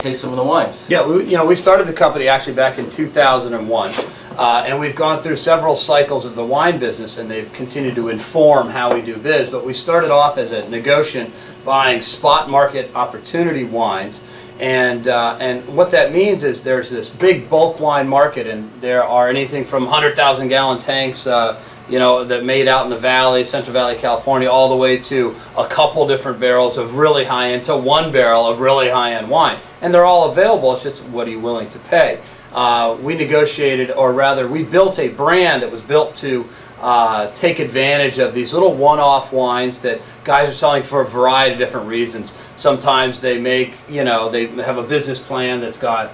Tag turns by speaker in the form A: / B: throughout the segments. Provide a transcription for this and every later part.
A: taste some of the wines.
B: Yeah, we started the company actually back in 2001, and we've gone through several cycles of the wine business, and they've continued to inform how we do biz. But we started off as a negociant buying spot market opportunity wines, and what that means is there's this big bulk wine market, and there are anything from 100,000 gallon tanks, that made out in the valley, Central Valley, California, all the way to a couple different barrels of really high-end to one barrel of really high-end wine. And they're all available, it's just what are you willing to pay? We negotiated, or rather, we built a brand that was built to take advantage of these little one-off wines that guys are selling for a variety of different reasons. Sometimes they make, they have a business plan that's got,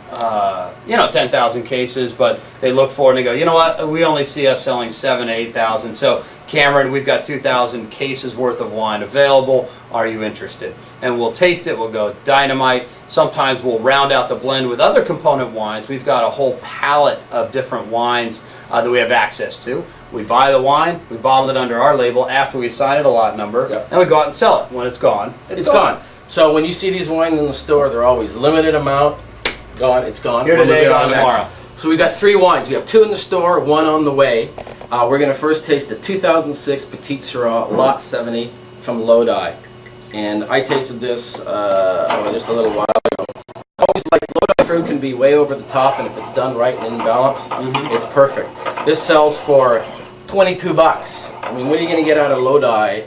B: 10,000 cases, but they look forward and they go, you know what, we only see us selling 7,000 to 8,000. So Cameron, we've got 2,000 cases worth of wine available. Are you interested? And we'll taste it. We'll go dynamite. Sometimes we'll round out the blend with other component wines. We've got a whole palette of different wines that we have access to. We buy the wine, we bottle it under our label after we sign it a lot number, and we go out and sell it. When it's gone,
A: it's gone. So when you see these wines in the store, they're always limited amount, gone, it's gone.
B: Here today, gone tomorrow.
A: So we got 3 wines. We have 2 in the store, 1 on the way. We're going to first taste the 2006 Petit Syrah Lot 70 from Lodi. And I tasted this just a little while ago. I always like Lodi fruit can be way over the top, and if it's done right and in balance, it's perfect. This sells for $22. I mean, what are you going to get out of Lodi?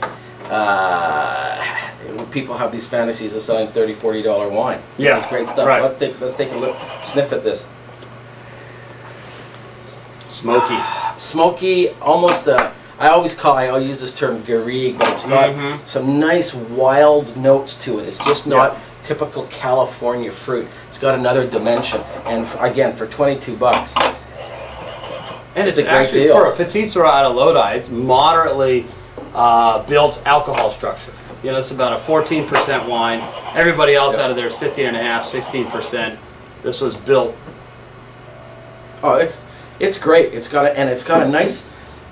A: People have these fantasies of selling $30, $40 wine. This is great stuff.
B: Right.
A: Let's take a look, sniff at this.
B: Smoky.
A: Smoky, almost I'll use this term garrigue, but it's got some nice wild notes to it. It's just not typical California fruit. It's got another dimension, and again, for $22.
B: And it's actually, deal. For a Petit Syrah out of Lodi, it's moderately built alcohol structure. It's about a 14% wine. Everybody else out of there is 15.5%, 16%. This was built.
A: Oh, it's great. It's got a nice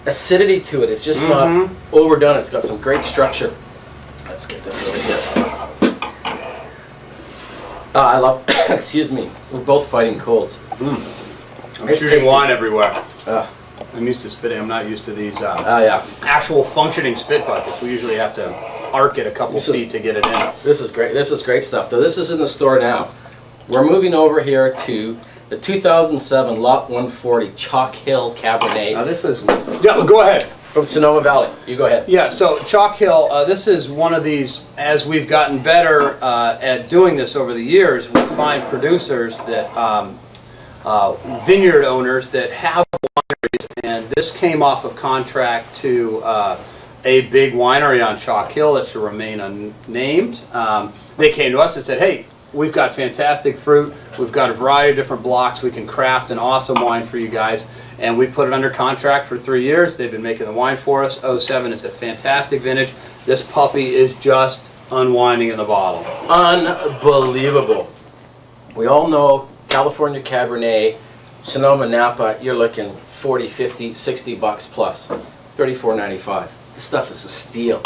A: acidity to it. It's just not overdone. It's got some great structure. Let's get this over here. I love. Excuse me. We're both fighting colds.
B: I'm shooting wine everywhere. I'm used to spitting. I'm not used to these actual functioning spit buckets. We usually have to arc it a couple feet to get it in.
A: This is great. This is great stuff. Though this is in the store now. We're moving over here to the 2007 Lot 140 Chalk Hill Cabernet.
B: Now this is go ahead.
A: From Sonoma Valley. You go ahead.
B: Yeah. So Chalk Hill. This is one of these. As we've gotten better at doing this over the years, we find producers that. Vineyard owners that have wineries, and this came off of contract to a big winery on Chalk Hill that should remain unnamed. They came to us and said, hey, we've got fantastic fruit, we've got a variety of different blocks, we can craft an awesome wine for you guys, and we put it under contract for 3 years. They've been making the wine for us. 07 is a fantastic vintage. This puppy is just unwinding in the bottle.
A: Unbelievable. We all know California Cabernet, Sonoma Napa, you're looking 40, 50, 60 bucks plus. $34.95. This stuff is a steal.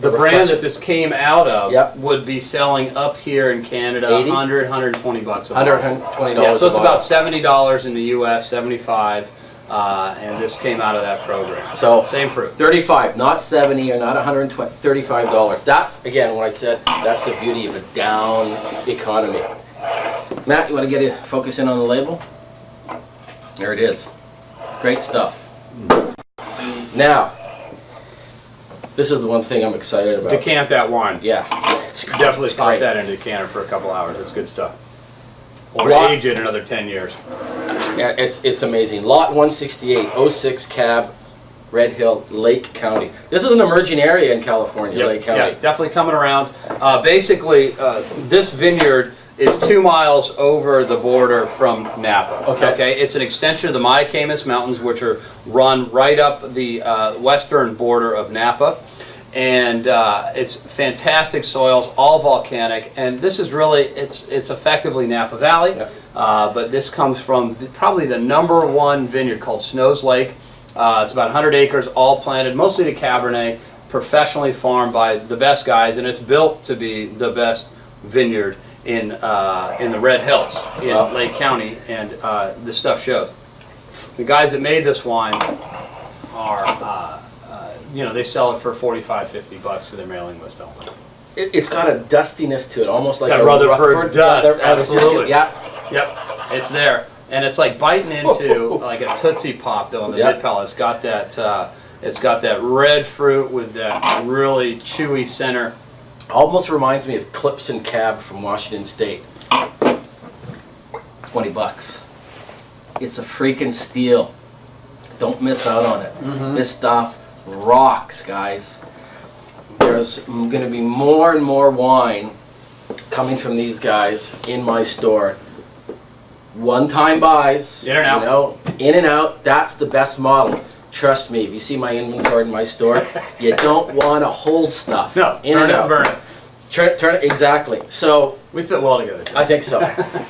B: The brand that this came out of would be selling up here in Canada
A: 80?
B: 100, 120 bucks a bottle.
A: $120
B: Yeah, so it's
A: a
B: about $70 in the US, 75, and this came out of that program.
A: So
B: same fruit.
A: 35, not 70 or not 120, $35. That's, again, what I said, that's the beauty of a down economy. Matt, you want to get it, focus in on the label? There it is. Great stuff. Now, this is the one thing I'm excited about.
B: Decant that wine.
A: Yeah. It's great.
B: Definitely
A: it's
B: pop
A: great.
B: that into a decanter for a couple hours. It's good stuff. Or age it another 10 years.
A: Yeah, it's amazing. Lot 168, 06 Cab, Red Hill, Lake County. This is an emerging area in California, Lake County.
B: Yeah, definitely coming around. Basically, this vineyard is 2 miles over the border from Napa. Okay. It's an extension of the Mayacamas Mountains, which are run right up the western border of Napa. And it's fantastic soils, all volcanic, and this is really, it's effectively Napa Valley, but this comes from probably the #1 vineyard called Snows Lake. It's about 100 acres, all planted, mostly to Cabernet, professionally farmed by the best guys, and it's built to be the best vineyard in the Red Hills in
A: Wow.
B: Lake County, and the stuff shows. The guys that made this wine are, they sell it for $45-50 to their mailing list only.
A: It's got a dustiness to it, almost like
B: It's
A: a
B: a Rutherford dust,
A: I was just
B: absolutely.
A: yeah.
B: Yep, it's there, and it's like biting into like a Tootsie Pop though in the
A: Yep.
B: mid palate. It's got that red fruit with that really chewy center.
A: Almost reminds me of Clips and Cab from Washington State. $20. It's a freaking steal. Don't miss out on it. This stuff rocks, guys. There's going to be more and more wine coming from these guys in my store. One-time buys.
B: In and out.
A: You know, in and out. That's the best model. Trust me, if you see my inventory in my store, you don't want to hold stuff.
B: No,
A: in
B: turn
A: and
B: it
A: out.
B: and burn it.
A: Turn it, exactly. So
B: We fit well together.
A: I think so.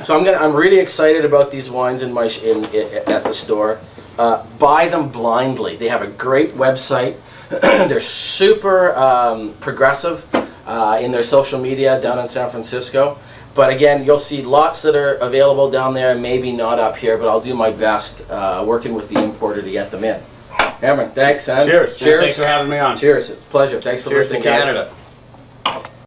A: So I'm really excited about these wines at the store. Buy them blindly. They have a great website. They're super progressive in their social media down in San Francisco. But again, you'll see lots that are available down there, maybe not up here, but I'll do my best working with the importer to get them in. Cameron, thanks, man.
B: Cheers.
A: Cheers.
B: Thanks for having me on.
A: Cheers. It's a pleasure. Thanks for
B: Cheers to
A: listening, guys.
B: Canada.